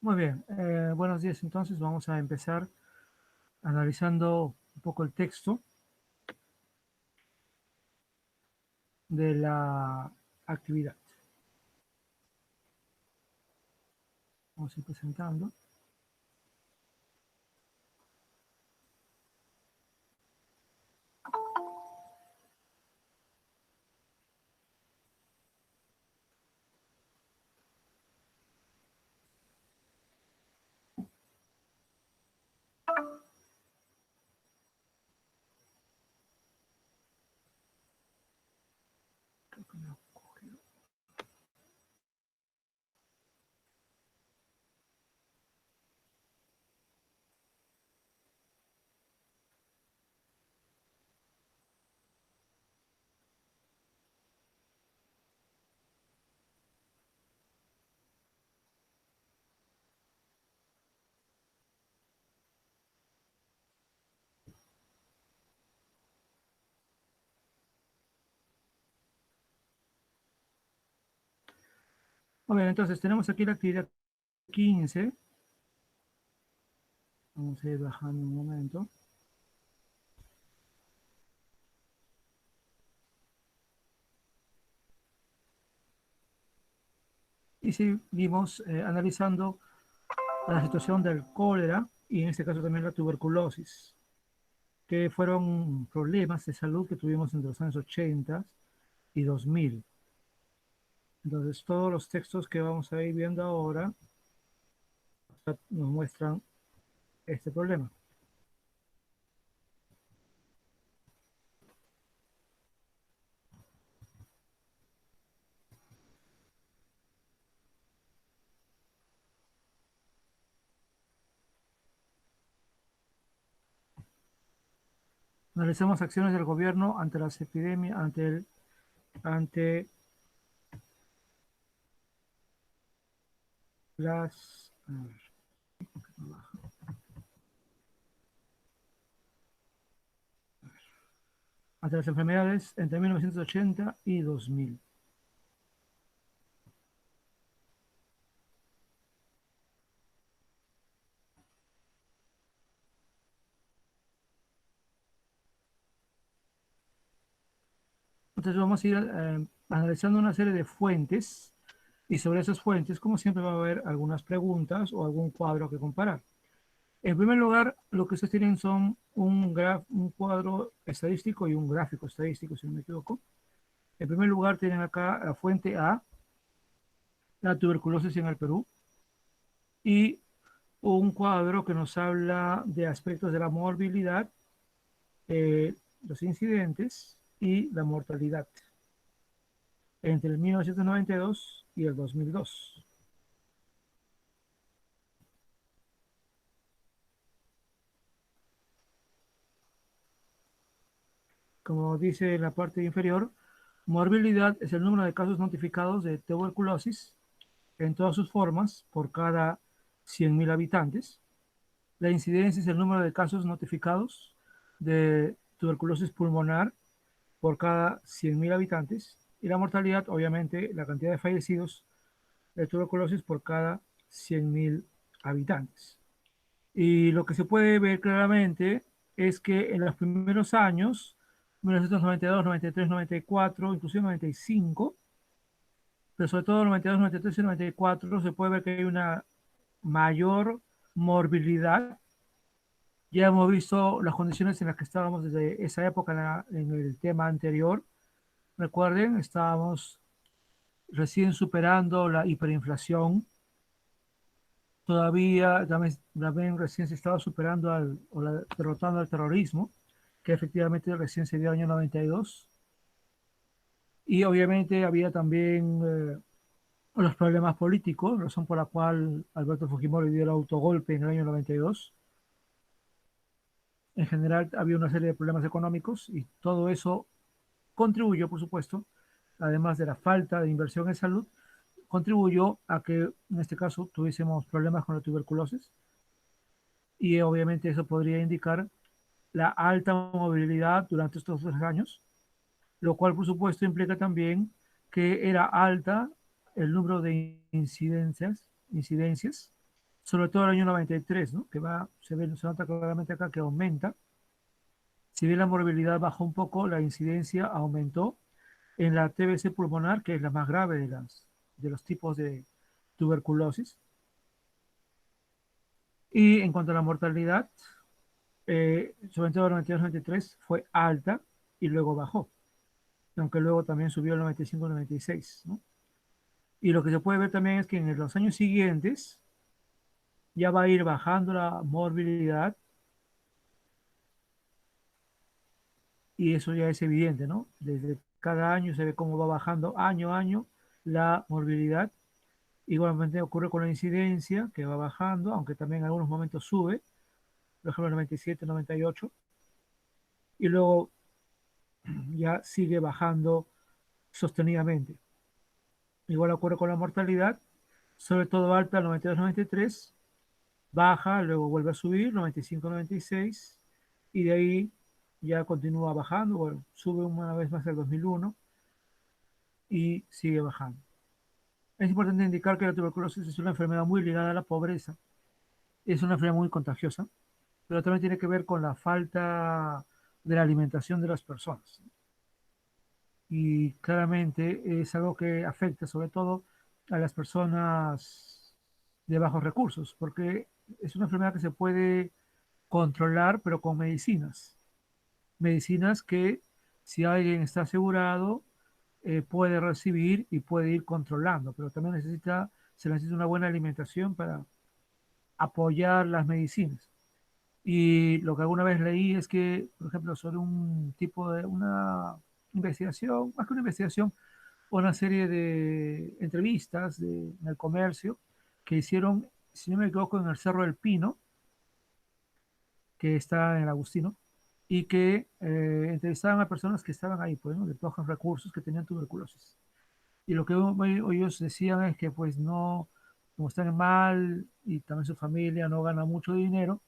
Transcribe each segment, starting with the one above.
Muy bien, buenos días. Entonces vamos a empezar analizando un poco el texto de la actividad. Vamos a ir presentando. Creo que me lo cogí. Muy bien, entonces tenemos aquí la actividad 15. Vamos a ir bajando un momento. Y seguimos analizando la situación del cólera y en este caso también la tuberculosis, que fueron problemas de salud que tuvimos entre los años 80 y 2000. Entonces todos los textos que vamos a ir viendo ahora nos muestran este problema. Analicemos acciones del gobierno ante las epidemias, ante las, ante las enfermedades entre 1980 y 2000. Entonces vamos a ir analizando una serie de fuentes y sobre esas fuentes, como siempre, va a haber algunas preguntas o algún cuadro que comparar. En primer lugar, lo que ustedes tienen son un cuadro estadístico y un gráfico estadístico, si no me equivoco. En primer lugar, tienen acá la fuente A, la tuberculosis en el Perú, y un cuadro que nos habla de aspectos de la morbilidad, los incidentes y la mortalidad entre el 1992 y el 2002. Como dice en la parte inferior, morbilidad es el número de casos notificados de tuberculosis en todas sus formas por cada 100.000 habitantes. La incidencia es el número de casos notificados de tuberculosis pulmonar por cada 100.000 habitantes. Y la mortalidad, obviamente, la cantidad de fallecidos de tuberculosis por cada 100.000 habitantes. Y lo que se puede ver claramente es que en los primeros años, 1992, 93, 94, inclusive 95, pero sobre todo 92, 93 y 94, se puede ver que hay una mayor morbilidad. Ya hemos visto las condiciones en las que estábamos desde esa época en el tema anterior. Recuerden, estábamos recién superando la hiperinflación. Todavía también recién se estaba superando derrotando al terrorismo, que efectivamente recién se dio en el año 92. Y obviamente había también los problemas políticos, razón por la cual Alberto Fujimori dio el autogolpe en el año 92. En general había una serie de problemas económicos y todo eso contribuyó, por supuesto, además de la falta de inversión en salud, contribuyó a que en este caso tuviésemos problemas con la tuberculosis y obviamente eso podría indicar la alta movilidad durante estos 2 años, lo cual por supuesto implica también que era alta el número de incidencias sobre todo el año 93, ¿no? Que va, se nota claramente acá que aumenta. Si bien la morbilidad bajó un poco, la incidencia aumentó en la TBC pulmonar, que es la más grave de los tipos de tuberculosis. Y en cuanto a la mortalidad, sobre todo el 92-93 fue alta y luego bajó, aunque luego también subió el 95-96, ¿no? Y lo que se puede ver también es que en los años siguientes ya va a ir bajando la morbilidad y eso ya es evidente, ¿no? Desde cada año se ve cómo va bajando año a año la morbilidad. Igualmente ocurre con la incidencia, que va bajando, aunque también en algunos momentos sube, por ejemplo, el 97, 98, y luego ya sigue bajando sostenidamente. Igual ocurre con la mortalidad, sobre todo alta el 92, 93, baja, luego vuelve a subir, 95, 96, y de ahí ya continúa bajando, bueno, sube una vez más el 2001 y sigue bajando. Es importante indicar que la tuberculosis es una enfermedad muy ligada a la pobreza, es una enfermedad muy contagiosa, pero también tiene que ver con la falta de la alimentación de las personas. Y claramente es algo que afecta sobre todo a las personas de bajos recursos, porque es una enfermedad que se puede controlar, pero con medicinas. Medicinas que si alguien está asegurado, puede recibir y puede ir controlando, pero también se necesita una buena alimentación para apoyar las medicinas. Y lo que alguna vez leí es que, por ejemplo, sobre un tipo de una investigación, más que una investigación, una serie de entrevistas en el comercio que hicieron, si no me equivoco, en el Cerro del Pino, que está en el Agustino, y que entrevistaban a personas que estaban ahí, pues, ¿no? De bajos recursos, que tenían tuberculosis. Y lo que ellos decían es que, pues, no, como están mal y también su familia no gana mucho dinero,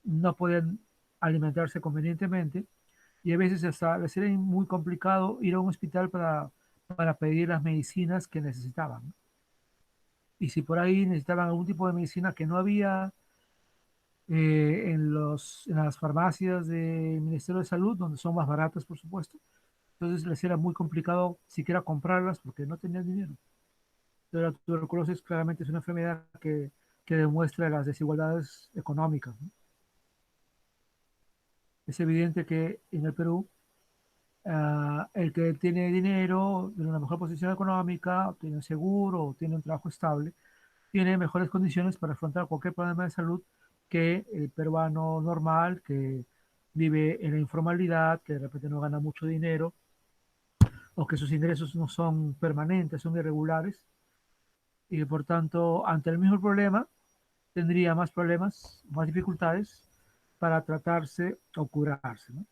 no pueden alimentarse convenientemente y a veces hasta les era muy complicado ir a un hospital para pedir las medicinas que necesitaban. Y si por ahí necesitaban algún tipo de medicina que no había en las farmacias del Ministerio de Salud, donde son más baratas, por supuesto, entonces les era muy complicado siquiera comprarlas porque no tenían dinero. Pero la tuberculosis claramente es una enfermedad que demuestra las desigualdades económicas, ¿no? Es evidente que en el Perú el que tiene dinero, tiene una mejor posición económica, tiene un seguro, tiene un trabajo estable, tiene mejores condiciones para afrontar cualquier problema de salud que el peruano normal, que vive en la informalidad, que de repente no gana mucho dinero, o que sus ingresos no son permanentes, son irregulares, y que por tanto, ante el mismo problema, tendría más problemas, más dificultades para tratarse o curarse, ¿no?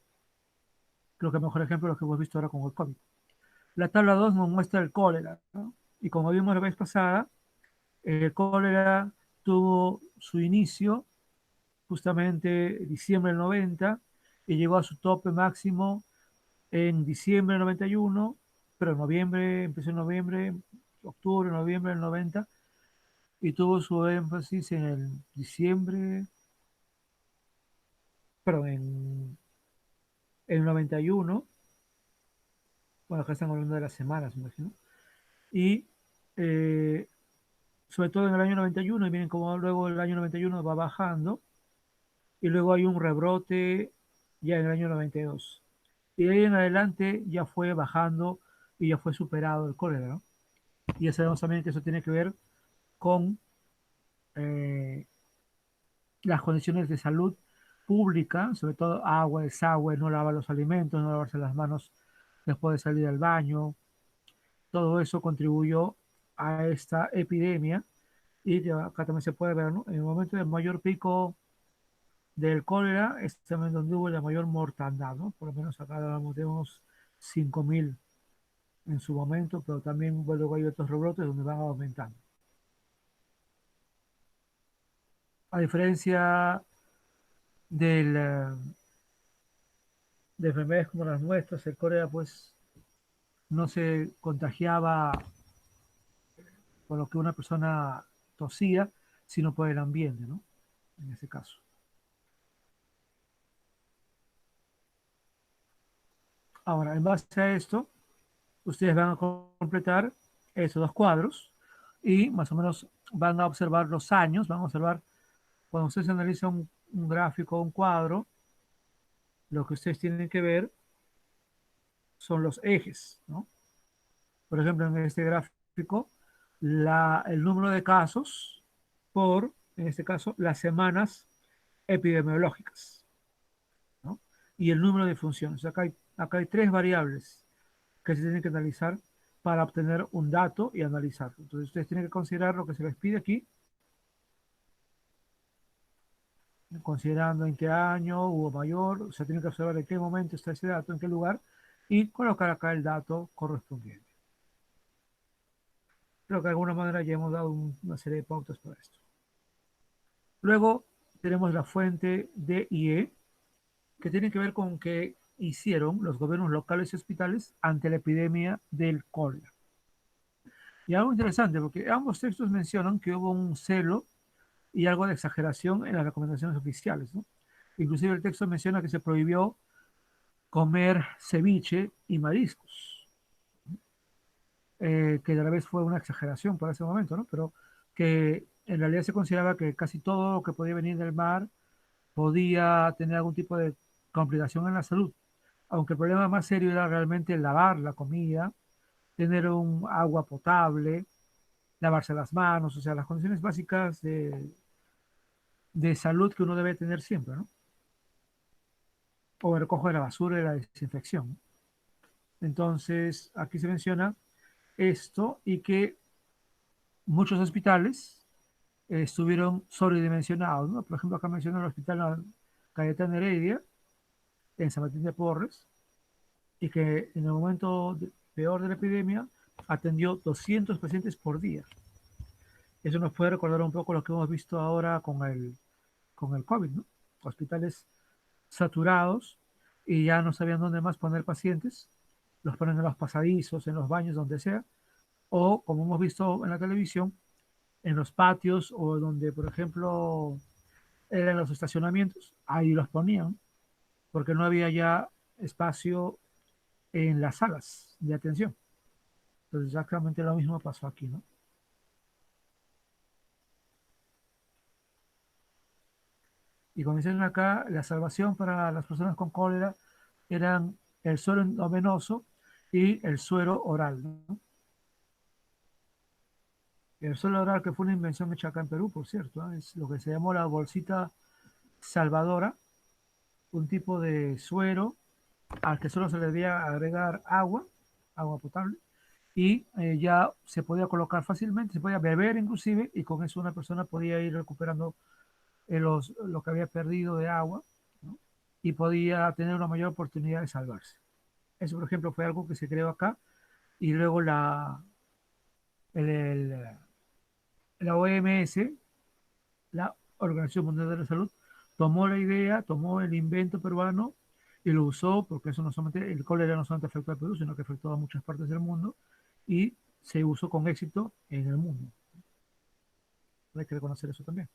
Creo que el mejor ejemplo es lo que hemos visto ahora con el COVID. La tabla 2 nos muestra el cólera, ¿no? Y como vimos la vez pasada, el cólera tuvo su inicio justamente en diciembre del 90 y llegó a su tope máximo en diciembre del 91, pero en noviembre, empezó en noviembre, octubre, noviembre del 90 y tuvo su énfasis en el diciembre, perdón, en el 91. Bueno, acá están hablando de las semanas, me imagino, y eh, sobre todo en el año 91, y miren cómo luego el año 91 va bajando, y luego hay un rebrote ya en el año 92. Y de ahí en adelante ya fue bajando y ya fue superado el cólera, ¿no? Y ya sabemos también que eso tiene que ver con eh, las condiciones de salud pública, sobre todo agua, desagüe, no lavar los alimentos, no lavarse las manos después de salir al baño. Todo eso contribuyó a esta epidemia y acá también se puede ver, ¿no? En el momento del mayor pico del cólera es también donde hubo la mayor mortandad, ¿no? Por lo menos acá hablamos de unos 5.000 en su momento, pero también luego hay otros rebrotes donde van aumentando. A diferencia del, de enfermedades como las nuestras, el cólera pues no se contagiaba con lo que una persona tosía, sino por el ambiente, ¿no? En ese caso. Ahora, en base a esto, ustedes van a completar esos dos cuadros y más o menos van a observar los años, van a observar cuando ustedes analizan un gráfico, un cuadro, lo que ustedes tienen que ver son los ejes, ¿no? Por ejemplo, en este gráfico, el número de casos por, en este caso, las semanas epidemiológicas, ¿no? Y el número de funciones. Acá hay tres variables que se tienen que analizar para obtener un dato y analizarlo. Entonces, ustedes tienen que considerar lo que se les pide aquí, considerando en qué año hubo mayor, o sea, tienen que observar en qué momento está ese dato, en qué lugar, y colocar acá el dato correspondiente. Creo que de alguna manera ya hemos dado una serie de pautas para esto. Luego tenemos la fuente D y E, que tiene que ver con qué hicieron los gobiernos locales y hospitales ante la epidemia del cólera. Y algo interesante, porque ambos textos mencionan que hubo un celo y algo de exageración en las recomendaciones oficiales, ¿no? Inclusive el texto menciona que se prohibió comer ceviche y mariscos, que a la vez fue una exageración para ese momento, ¿no? Pero que en realidad se consideraba que casi todo lo que podía venir del mar podía tener algún tipo de complicación en la salud, aunque el problema más serio era realmente lavar la comida, tener un agua potable, lavarse las manos, o sea, las condiciones básicas de salud que uno debe tener siempre, ¿no? O el recojo de la basura y la desinfección. Entonces, aquí se menciona esto y que muchos hospitales estuvieron sobredimensionados, ¿no? Por ejemplo, acá menciona el hospital Cayetano Heredia, en San Martín de Porres, y que en el momento peor de la epidemia atendió 200 pacientes por día. Eso nos puede recordar un poco lo que hemos visto ahora con el COVID, ¿no? Hospitales saturados y ya no sabían dónde más poner pacientes, los ponen en los pasadizos, en los baños, donde sea, o como hemos visto en la televisión, en los patios o donde, por ejemplo, eran los estacionamientos, ahí los ponían, porque no había ya espacio en las salas de atención. Entonces exactamente lo mismo pasó aquí, ¿no? Y como dicen acá, la salvación para las personas con cólera eran el suero endovenoso y el suero oral, ¿no? El suero oral que fue una invención hecha acá en Perú, por cierto, ¿eh? Es lo que se llamó la bolsita salvadora, un tipo de suero al que solo se le debía agregar agua, agua potable, y ya se podía colocar fácilmente, se podía beber inclusive, y con eso una persona podía ir recuperando lo que había perdido de agua, ¿no? Y podía tener una mayor oportunidad de salvarse. Eso, por ejemplo, fue algo que se creó acá y luego el, el, la OMS, la Organización Mundial de la Salud, tomó la idea, tomó el invento peruano y lo usó, porque eso no solamente, el cólera no solamente afectó a Perú, sino que afectó a muchas partes del mundo y se usó con éxito en el mundo. Hay que reconocer eso también.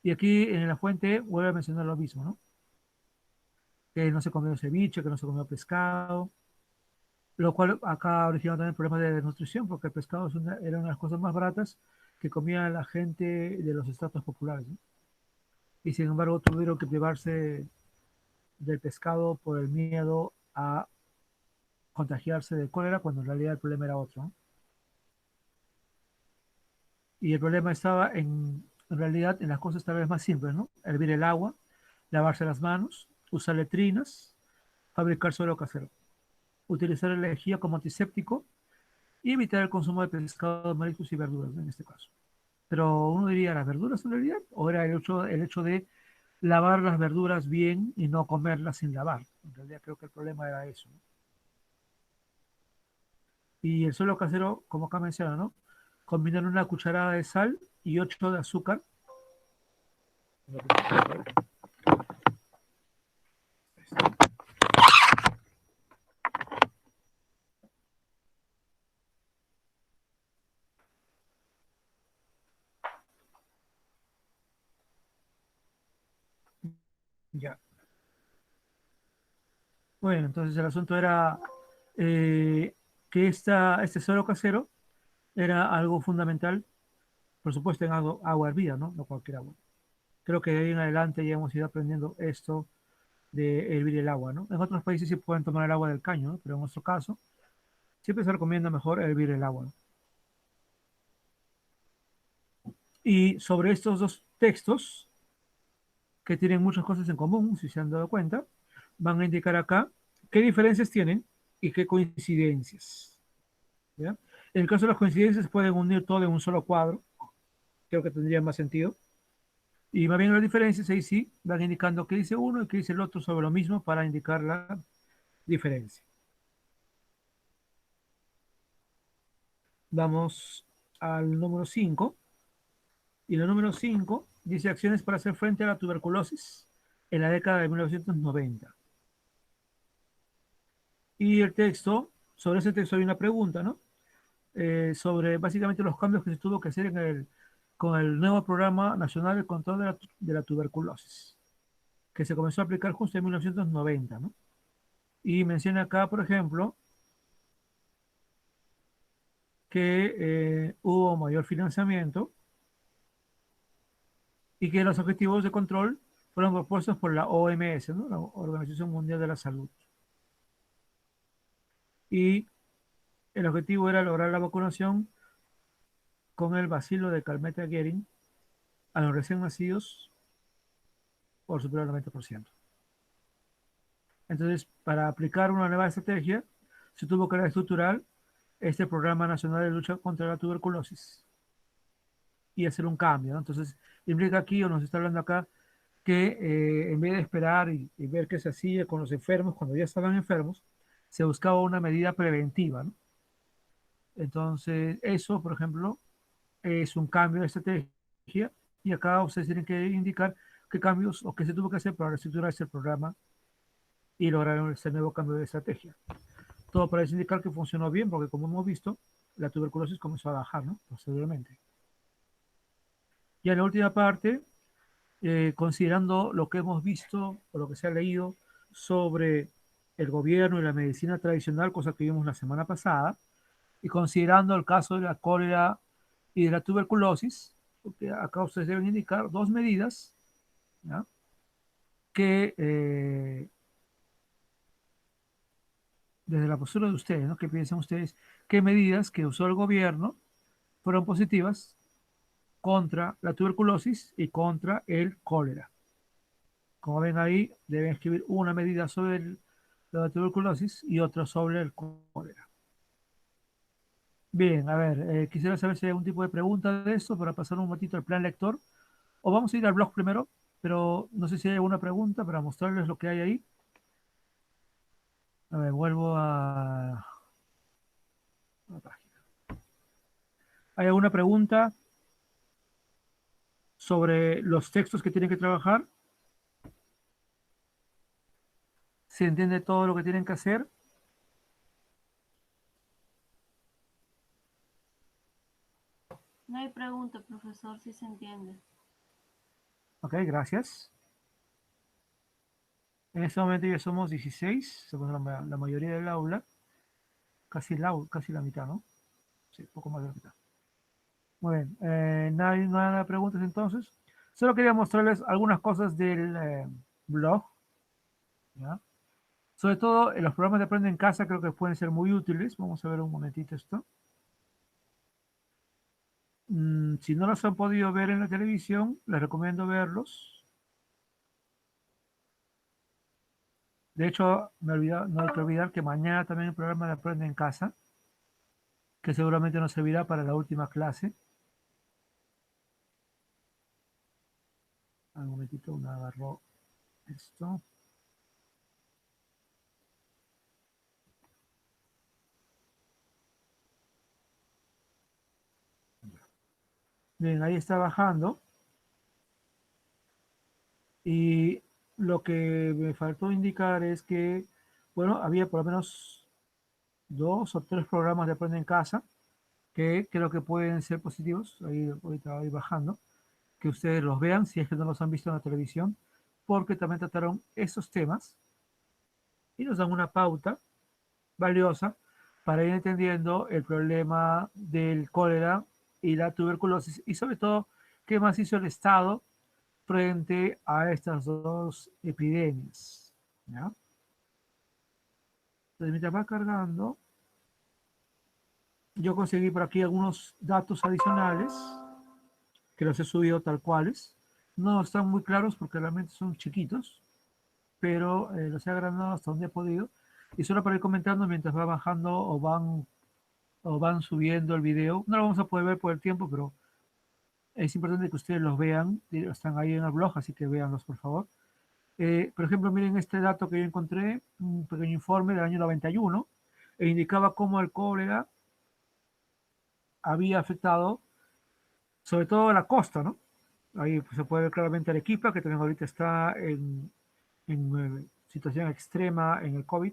Y aquí en la fuente vuelve a mencionar lo mismo, ¿no? Que no se comió ceviche, que no se comió pescado, lo cual acá originó también problemas de desnutrición, porque el pescado era una de las cosas más baratas que comía la gente de los estratos populares, ¿no? Y sin embargo tuvieron que privarse del pescado por el miedo a contagiarse de cólera, cuando en realidad el problema era otro, ¿no? Y el problema estaba en realidad en las cosas tal vez más simples, ¿no? Hervir el agua, lavarse las manos, usar letrinas, fabricar suelo casero, utilizar el lejía como antiséptico y evitar el consumo de pescado, mariscos y verduras, ¿no? En este caso. Pero uno diría, ¿las verduras en realidad? ¿O era el hecho de lavar las verduras bien y no comerlas sin lavar? En realidad creo que el problema era eso, ¿no? Y el suelo casero, como acá menciona, ¿no? Combinar una cucharada de sal y 8 de azúcar. Ya. Bueno, entonces el asunto era que este suelo casero era algo fundamental, por supuesto en agua hervida, ¿no? No cualquier agua. Creo que de ahí en adelante ya hemos ido aprendiendo esto de hervir el agua, ¿no? En otros países sí pueden tomar el agua del caño, ¿no? Pero en nuestro caso siempre se recomienda mejor hervir el agua, ¿no? Y sobre estos dos textos, que tienen muchas cosas en común, si se han dado cuenta, van a indicar acá qué diferencias tienen y qué coincidencias. ¿Ya? En el caso de las coincidencias, se pueden unir todo en un solo cuadro, creo que tendría más sentido. Y más bien las diferencias, ahí sí, van indicando qué dice uno y qué dice el otro sobre lo mismo para indicar la diferencia. Vamos al número 5. Y el número 5 dice acciones para hacer frente a la tuberculosis en la década de 1990. Y el texto, sobre ese texto hay una pregunta, ¿no? Sobre básicamente los cambios que se tuvo que hacer con el nuevo Programa Nacional de Control de la Tuberculosis, que se comenzó a aplicar justo en 1990, ¿no? Y menciona acá, por ejemplo, que hubo mayor financiamiento y que los objetivos de control fueron propuestos por la OMS, ¿no? La Organización Mundial de la Salud. Y el objetivo era lograr la vacunación con el bacilo de Calmette-Guerin a los recién nacidos por superior al 90%. Entonces, para aplicar una nueva estrategia, se tuvo que reestructurar este Programa Nacional de Lucha contra la Tuberculosis y hacer un cambio, ¿no? Entonces, implica aquí, o nos está hablando acá, que en vez de esperar y ver qué se hacía con los enfermos cuando ya estaban enfermos, se buscaba una medida preventiva, ¿no? Entonces, eso, por ejemplo, es un cambio de estrategia y acá ustedes tienen que indicar qué cambios o qué se tuvo que hacer para reestructurar ese programa y lograr este nuevo cambio de estrategia. Todo parece indicar que funcionó bien porque, como hemos visto, la tuberculosis comenzó a bajar, ¿no? Posteriormente. Y en la última parte, considerando lo que hemos visto o lo que se ha leído sobre el gobierno y la medicina tradicional, cosa que vimos la semana pasada, y considerando el caso de la cólera y de la tuberculosis, porque acá ustedes deben indicar dos medidas, ¿ya? Que desde la postura de ustedes, ¿no? ¿Qué piensan ustedes? ¿Qué medidas que usó el gobierno fueron positivas contra la tuberculosis y contra el cólera? Como ven ahí, deben escribir una medida sobre la tuberculosis y otra sobre el cólera. Bien, a ver, quisiera saber si hay algún tipo de pregunta de esto para pasar un ratito al plan lector. O vamos a ir al blog primero, pero no sé si hay alguna pregunta para mostrarles lo que hay ahí. A ver, vuelvo a la página. ¿Hay alguna pregunta sobre los textos que tienen que trabajar? ¿Se entiende todo lo que tienen que hacer? No hay pregunta, profesor, si se entiende. Ok, gracias. En este momento ya somos 16, somos la mayoría del aula, casi la mitad, ¿no? Sí, poco más de la mitad. Muy bien, nada de preguntas entonces. Solo quería mostrarles algunas cosas del blog, ¿ya? Sobre todo en los programas de Aprende en Casa creo que pueden ser muy útiles. Vamos a ver un momentito esto. Si no los han podido ver en la televisión, les recomiendo verlos. De hecho, no hay que olvidar que mañana también el programa de Aprende en Casa, que seguramente nos servirá para la última clase. Un momentito, me agarró esto. Bien, ahí está bajando. Y lo que me faltó indicar es que, bueno, había por lo menos dos o tres programas de Aprende en Casa que creo que pueden ser positivos. Ahí ahorita va a ir bajando. Que ustedes los vean si es que no los han visto en la televisión, porque también trataron estos temas y nos dan una pauta valiosa para ir entendiendo el problema del cólera y la tuberculosis y sobre todo qué más hizo el Estado frente a estas dos epidemias. ¿Ya? Entonces, mientras va cargando, yo conseguí por aquí algunos datos adicionales que los he subido tal cuales. No están muy claros porque realmente son chiquitos, pero los he agrandado hasta donde he podido. Y solo para ir comentando mientras va bajando o van subiendo el video. No lo vamos a poder ver por el tiempo, pero es importante que ustedes los vean. Están ahí en el blog, así que véanlos, por favor. Por ejemplo, miren este dato que yo encontré, un pequeño informe del año 91, e indicaba cómo el cólera había afectado sobre todo la costa, ¿no? Ahí pues, se puede ver claramente Arequipa, que también ahorita está en situación extrema en el COVID.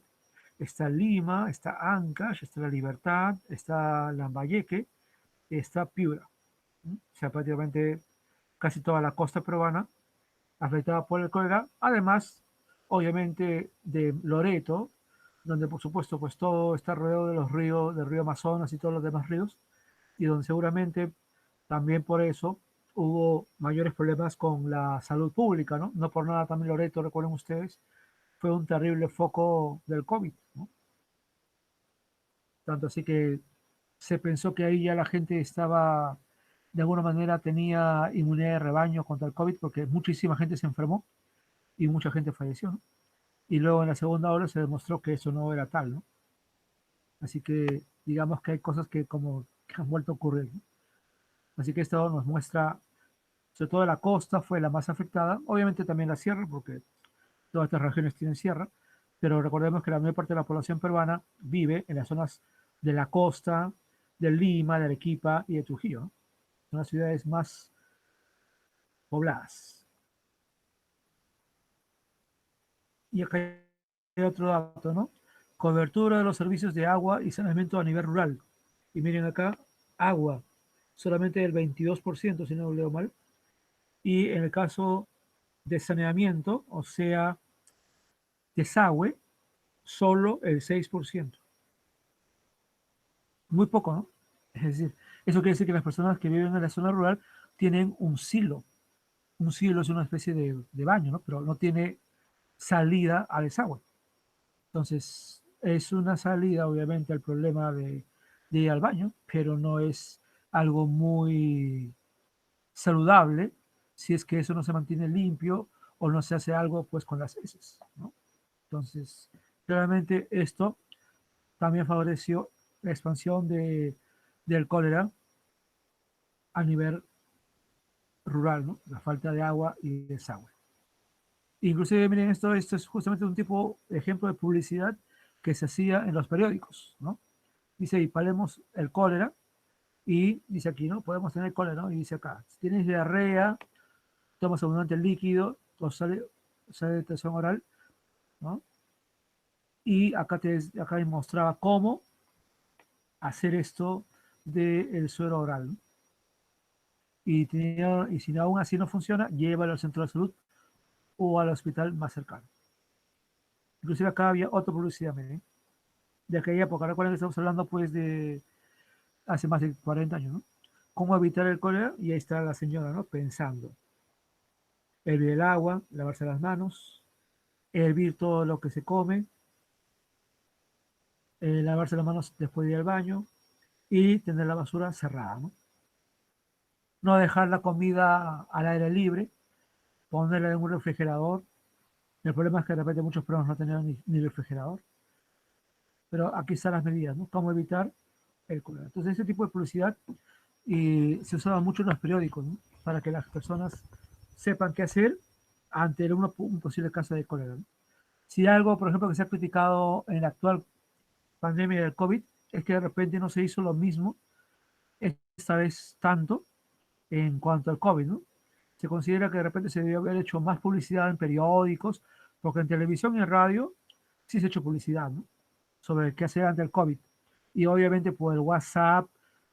Está Lima, está Ancash, está La Libertad, está Lambayeque, está Piura. ¿No? O sea, prácticamente casi toda la costa peruana afectada por el cólera. Además, obviamente, de Loreto, donde por supuesto pues todo está rodeado de los ríos, del río Amazonas y todos los demás ríos, y donde seguramente también por eso hubo mayores problemas con la salud pública, ¿no? No por nada también Loreto, recuerden ustedes, fue un terrible foco del COVID, ¿no? Tanto así que se pensó que ahí ya la gente estaba, de alguna manera tenía inmunidad de rebaño contra el COVID porque muchísima gente se enfermó y mucha gente falleció, ¿no? Y luego en la segunda ola se demostró que eso no era tal, ¿no? Así que digamos que hay cosas que como que han vuelto a ocurrir, ¿no? Así que esto nos muestra, sobre todo la costa fue la más afectada, obviamente también la sierra, porque todas estas regiones tienen sierra, pero recordemos que la mayor parte de la población peruana vive en las zonas de la costa, de Lima, de Arequipa y de Trujillo, ¿no? Son las ciudades más pobladas. Y acá hay otro dato, ¿no? Cobertura de los servicios de agua y saneamiento a nivel rural. Y miren acá, agua, solamente el 22%, si no lo leo mal. Y en el caso de saneamiento, o sea, desagüe, solo el 6%. Muy poco, ¿no? Es decir, eso quiere decir que las personas que viven en la zona rural tienen un silo. Un silo es una especie de baño, ¿no? Pero no tiene salida al desagüe. Entonces, es una salida, obviamente, al problema de ir al baño, pero no es algo muy saludable si es que eso no se mantiene limpio o no se hace algo pues con las heces, ¿no? Entonces, claramente esto también favoreció la expansión del cólera a nivel rural, ¿no? La falta de agua y desagüe. Inclusive, miren, esto es justamente un tipo de ejemplo de publicidad que se hacía en los periódicos, ¿no? Dice, y paremos el cólera, y dice aquí, ¿no? Podemos tener cólera, ¿no? Y dice acá, si tienes diarrea, tomas abundante líquido, o sale de tensión oral, ¿no? Y acá mostraba cómo hacer esto del suero oral, ¿no? Y si aún así no funciona, llévalo al centro de salud o al hospital más cercano. Inclusive acá había otra publicidad, miren, de aquella época. Recuerden que estamos hablando pues de hace más de 40 años, ¿no? ¿Cómo evitar el cólera? Y ahí está la señora, ¿no? Pensando. Hervir el agua, lavarse las manos, hervir todo lo que se come, lavarse las manos después de ir al baño y tener la basura cerrada, ¿no? No dejar la comida al aire libre, ponerla en un refrigerador. El problema es que de repente muchos peruanos no tenían ni refrigerador. Pero aquí están las medidas, ¿no? Cómo evitar el cólera. Entonces, ese tipo de publicidad se usaba mucho en los periódicos, ¿no? Para que las personas sepan qué hacer ante un posible caso de cólera, ¿no? Si algo, por ejemplo, que se ha criticado en la actual pandemia del COVID es que de repente no se hizo lo mismo, esta vez tanto, en cuanto al COVID, ¿no? Se considera que de repente se debió haber hecho más publicidad en periódicos, porque en televisión y en radio sí se ha hecho publicidad, ¿no? Sobre qué hacer ante el COVID. Y obviamente por el WhatsApp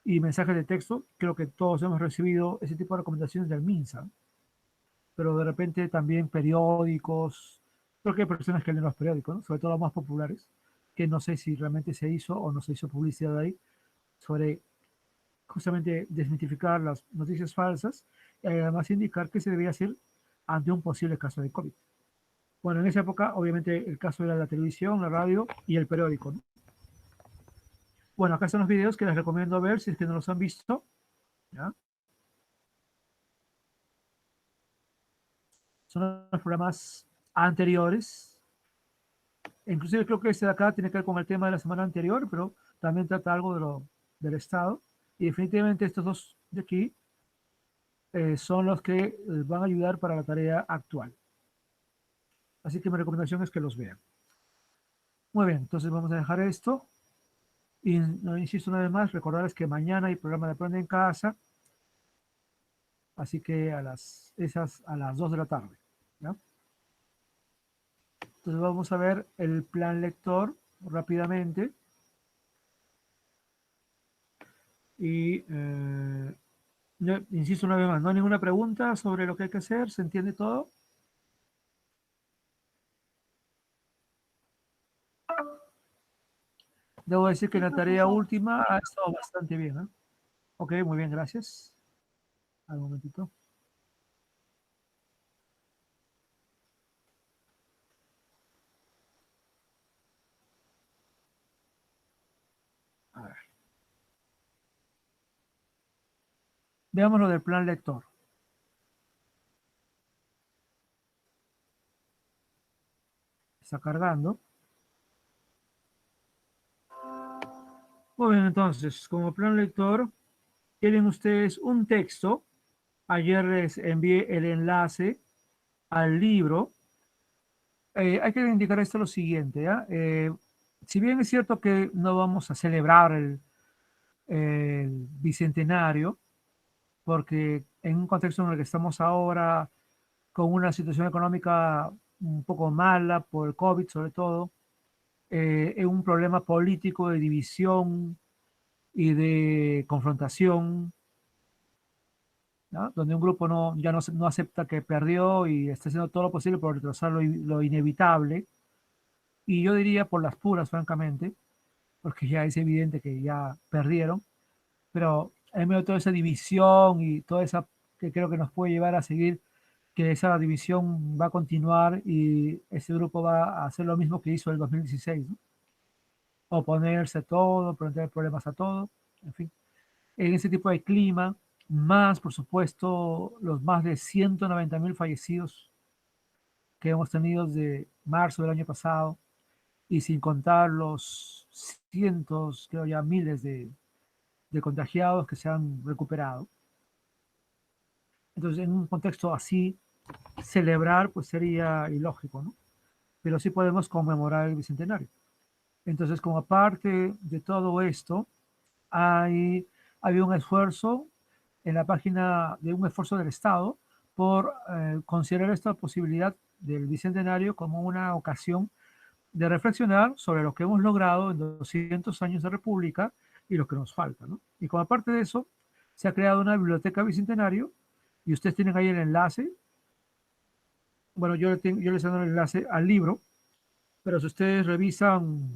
y mensajes de texto, creo que todos hemos recibido ese tipo de recomendaciones del MINSA, ¿no? pero de repente también periódicos, creo que hay personas que leen los periódicos, ¿no? Sobre todo los más populares, que no sé si realmente se hizo o no se hizo publicidad ahí, sobre justamente desmitificar las noticias falsas y además indicar qué se debía hacer ante un posible caso de COVID. Bueno, en esa época, obviamente, el caso era la televisión, la radio y el periódico, ¿no? Bueno, acá están los videos que les recomiendo ver si es que no los han visto. ¿Ya? Son los programas anteriores. Inclusive creo que este de acá tiene que ver con el tema de la semana anterior, pero también trata algo del Estado. Y definitivamente estos dos de aquí son los que van a ayudar para la tarea actual. Así que mi recomendación es que los vean. Muy bien, entonces vamos a dejar esto. Y no insisto una vez más, recordarles que mañana hay programa de Aprende en Casa, así que a las 2 de la tarde. ¿Ya? Entonces vamos a ver el plan lector rápidamente. Y insisto una vez más, no hay ninguna pregunta sobre lo que hay que hacer, ¿se entiende todo? Debo decir que Sí, la tarea profesor. última ha estado bastante bien, ¿eh? Ok, muy bien, gracias. Al momentito. A ver. Veamos lo del plan lector. Está cargando. Muy bien, entonces, como plan lector, tienen ustedes un texto. Ayer les envié el enlace al libro. Hay que indicar esto lo siguiente, ¿ya? Si bien es cierto que no vamos a celebrar el bicentenario, porque en un contexto en el que estamos ahora, con una situación económica un poco mala por el COVID sobre todo, en un problema político de división y de confrontación, ¿no? Donde un grupo ya no acepta que perdió y está haciendo todo lo posible por retrasar lo inevitable, y yo diría por las puras, francamente, porque ya es evidente que ya perdieron, pero en medio de toda esa división y toda esa que creo que nos puede llevar a seguir, que esa división va a continuar y ese grupo va a hacer lo mismo que hizo el 2016, ¿no? Oponerse a todo, poner problemas a todo, en fin. En ese tipo de clima, más por supuesto los más de 190.000 fallecidos que hemos tenido desde marzo del año pasado, y sin contar los cientos, creo ya miles de contagiados que se han recuperado. Entonces, en un contexto así, celebrar pues sería ilógico, ¿no? Pero sí podemos conmemorar el bicentenario. Entonces, como parte de todo esto, había un esfuerzo en la página de un esfuerzo del Estado por considerar esta posibilidad del bicentenario como una ocasión de reflexionar sobre lo que hemos logrado en 200 años de República y lo que nos falta, ¿no? Y como parte de eso, se ha creado una biblioteca bicentenario y ustedes tienen ahí el enlace. Bueno, yo les doy el enlace al libro, pero si ustedes revisan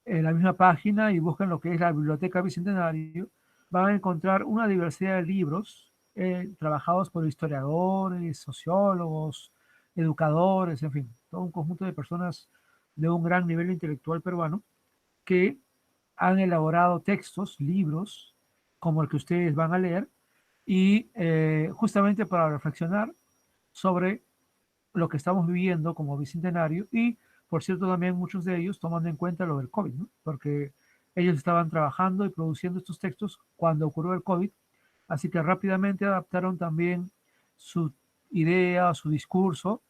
en la misma página y buscan lo que es la Biblioteca Bicentenario, van a encontrar una diversidad de libros trabajados por historiadores, sociólogos, educadores, en fin, todo un conjunto de personas de un gran nivel intelectual peruano que han elaborado textos, libros, como el que ustedes van a leer, y justamente para reflexionar sobre lo que estamos viviendo como bicentenario y, por cierto, también muchos de ellos tomando en cuenta lo del COVID, ¿no? Porque ellos estaban trabajando y produciendo estos textos cuando ocurrió el COVID, así que rápidamente adaptaron también su idea, su discurso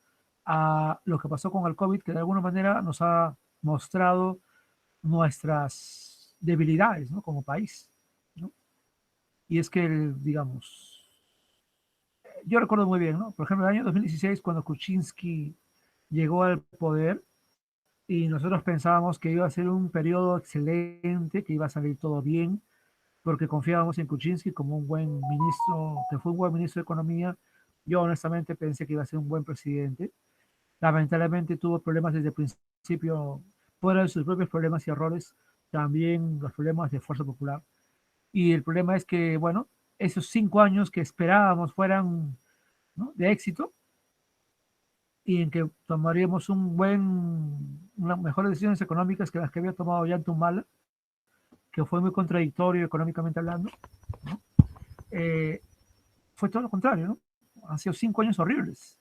a lo que pasó con el COVID, que de alguna manera nos ha mostrado nuestras debilidades, ¿no? Como país, ¿no? Y es que, digamos, yo recuerdo muy bien, ¿no? Por ejemplo, el año 2016, cuando Kuczynski llegó al poder y nosotros pensábamos que iba a ser un periodo excelente, que iba a salir todo bien, porque confiábamos en Kuczynski como un buen ministro, que fue un buen ministro de Economía Yo honestamente pensé que iba a ser un buen presidente. Lamentablemente tuvo problemas desde el principio, fuera de sus propios problemas y errores, también los problemas de Fuerza Popular. Y el problema es que, bueno, esos 5 años que esperábamos fueran, ¿no?, de éxito y en que tomaríamos unas mejores decisiones económicas que las que había tomado Humala, que fue muy contradictorio económicamente hablando, ¿no? Eh, Fue todo lo contrario, ¿no? Han sido 5 años horribles.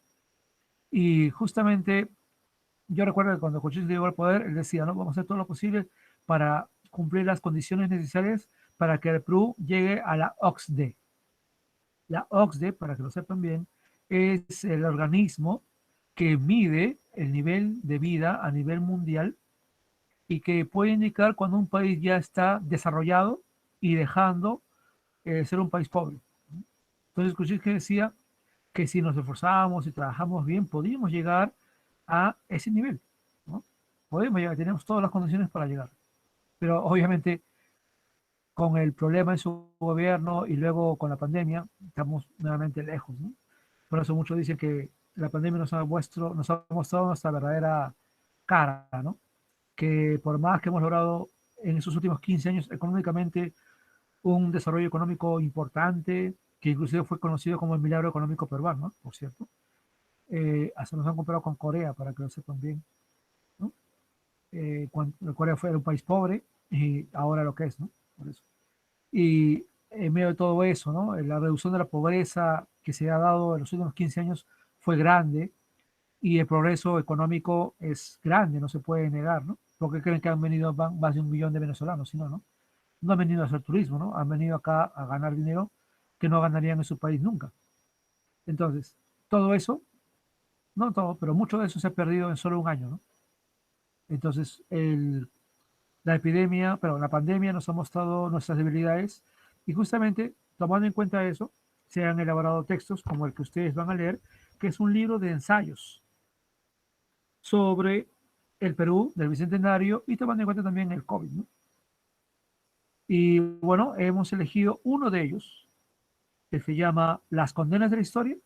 Y justamente yo recuerdo que cuando Kuczynski llegó al poder, él decía, ¿no? Vamos a hacer todo lo posible para cumplir las condiciones necesarias para que el Perú llegue a la OCDE. La OCDE, para que lo sepan bien, es el organismo que mide el nivel de vida a nivel mundial y que puede indicar cuando un país ya está desarrollado y dejando ser un país pobre. Entonces, Kuczynski decía que si nos esforzamos y trabajamos bien, podíamos llegar a ese nivel, ¿no? Podemos llegar, tenemos todas las condiciones para llegar. Pero obviamente con el problema en su gobierno y luego con la pandemia, estamos nuevamente lejos, ¿no? Por eso muchos dicen que la pandemia nos ha mostrado nuestra verdadera cara, ¿no? Que por más que hemos logrado en esos últimos 15 años económicamente un desarrollo económico importante, que inclusive fue conocido como el milagro económico peruano, ¿no?, por cierto. Hasta nos han comparado con Corea, para que lo sepan bien, ¿no? Cuando Corea era un país pobre y ahora lo que es, ¿no? Por eso. Y en medio de todo eso, ¿no?, la reducción de la pobreza que se ha dado en los últimos 15 años fue grande y el progreso económico es grande, no se puede negar, ¿no? Porque creen que han venido más de 1 millón de venezolanos, si no, ¿no? No han venido a hacer turismo, ¿no? Han venido acá a ganar dinero que no ganarían en su país nunca. Entonces, todo eso, no todo, pero mucho de eso se ha perdido en solo un año, ¿no? Entonces, la pandemia nos ha mostrado nuestras debilidades y justamente tomando en cuenta eso, se han elaborado textos como el que ustedes van a leer, que es un libro de ensayos sobre el Perú del Bicentenario y tomando en cuenta también el COVID, ¿no? Y bueno, hemos elegido uno de ellos, que se llama Las condenas de la historia,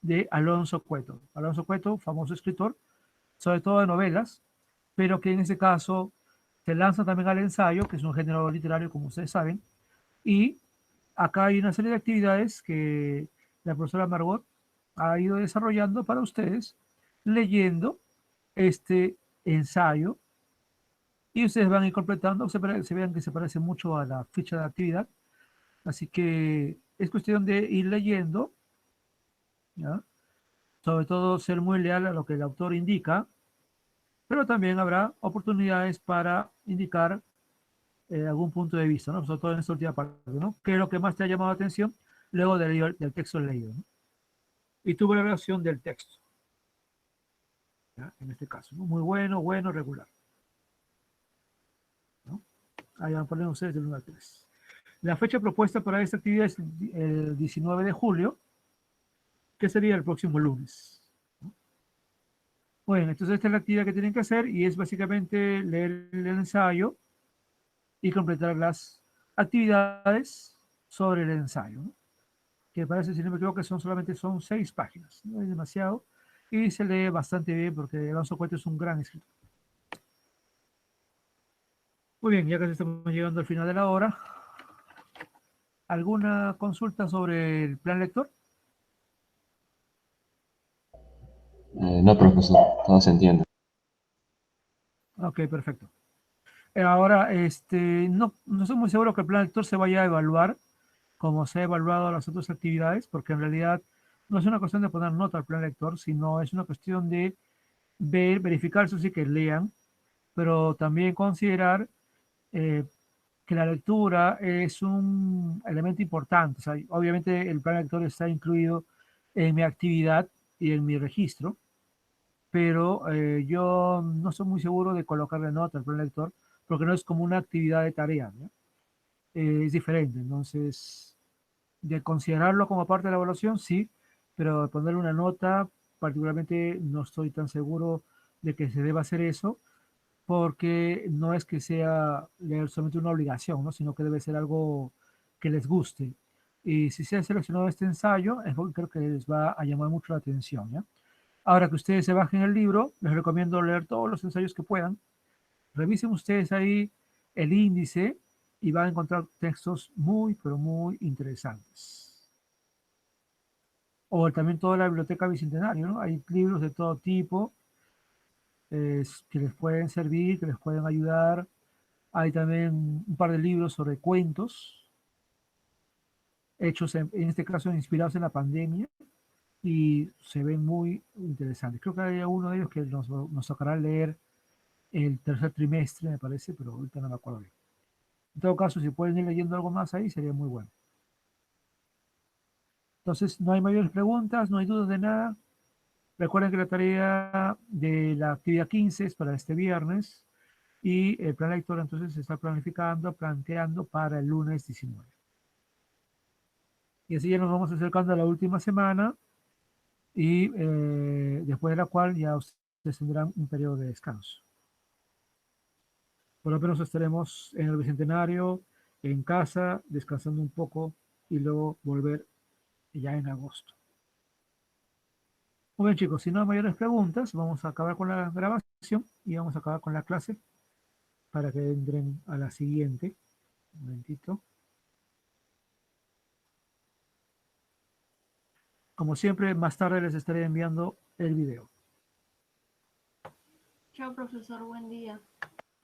de Alonso Cueto. Alonso Cueto, famoso escritor, sobre todo de novelas, pero que en este caso se lanza también al ensayo, que es un género literario, como ustedes saben, y acá hay una serie de actividades que la profesora Margot ha ido desarrollando para ustedes, leyendo este ensayo, y ustedes van a ir completando, se vean que se parece mucho a la ficha de actividad, así que es cuestión de ir leyendo, ¿ya? Sobre todo ser muy leal a lo que el autor indica, pero también habrá oportunidades para indicar algún punto de vista, ¿no? Sobre todo en esta última parte, ¿no? ¿Qué es lo que más te ha llamado la atención luego del texto leído, ¿no? Y tu valoración del texto, ¿ya? En este caso, ¿no? Muy bueno, bueno, regular, ¿no? Ahí van a poner ustedes del 1 al 3. La fecha propuesta para esta actividad es el 19 de julio, que sería el próximo lunes, ¿no? Bueno, entonces esta es la actividad que tienen que hacer y es básicamente leer el ensayo y completar las actividades sobre el ensayo, ¿no? Que parece, si no me equivoco, son 6 páginas, no es demasiado, y se lee bastante bien porque Alonso Cueto es un gran escritor. Muy bien, ya casi estamos llegando al final de la hora. ¿Alguna consulta sobre el plan lector? No, profesor, todo se entiende. Ok, perfecto. Ahora, no estoy muy seguro que el plan lector se vaya a evaluar como se ha evaluado las otras actividades, porque en realidad no es una cuestión de poner nota al plan lector, sino es una cuestión de verificar, eso sí, que lean, pero también considerar eh, que la lectura es un elemento importante. O sea, obviamente el plan lector está incluido en mi actividad y en mi registro, pero yo no estoy muy seguro de colocarle nota al plan lector porque no es como una actividad de tarea, ¿no? Es diferente. Entonces, de considerarlo como parte de la evaluación, sí, pero de ponerle una nota, particularmente no estoy tan seguro de que se deba hacer eso, porque no es que sea leer solamente una obligación, ¿no?, sino que debe ser algo que les guste. Y si se ha seleccionado este ensayo, es porque creo que les va a llamar mucho la atención, ¿ya? Ahora que ustedes se bajen el libro, les recomiendo leer todos los ensayos que puedan. Revisen ustedes ahí el índice y van a encontrar textos muy, pero muy interesantes. O también toda la biblioteca Bicentenario, ¿no? Hay libros de todo tipo que les pueden servir, que les pueden ayudar. Hay también un par de libros sobre cuentos, hechos en este caso inspirados en la pandemia, y se ven muy interesantes. Creo que hay uno de ellos que nos tocará leer el tercer trimestre, me parece, pero ahorita no me acuerdo bien. En todo caso, si pueden ir leyendo algo más ahí, sería muy bueno. Entonces, no hay mayores preguntas, no hay dudas de nada. Recuerden que la tarea de la actividad 15 es para este viernes y el plan lector entonces se está planteando para el lunes 19. Y así ya nos vamos acercando a la última semana y después de la cual ya ustedes tendrán un periodo de descanso. Por lo menos estaremos en el Bicentenario, en casa, descansando un poco y luego volver ya en agosto. Muy bien, chicos, si no hay mayores preguntas, vamos a acabar con la grabación y vamos a acabar con la clase para que entren a la siguiente. Un momentito. Como siempre, más tarde les estaré enviando el video. Chao, profesor, buen día.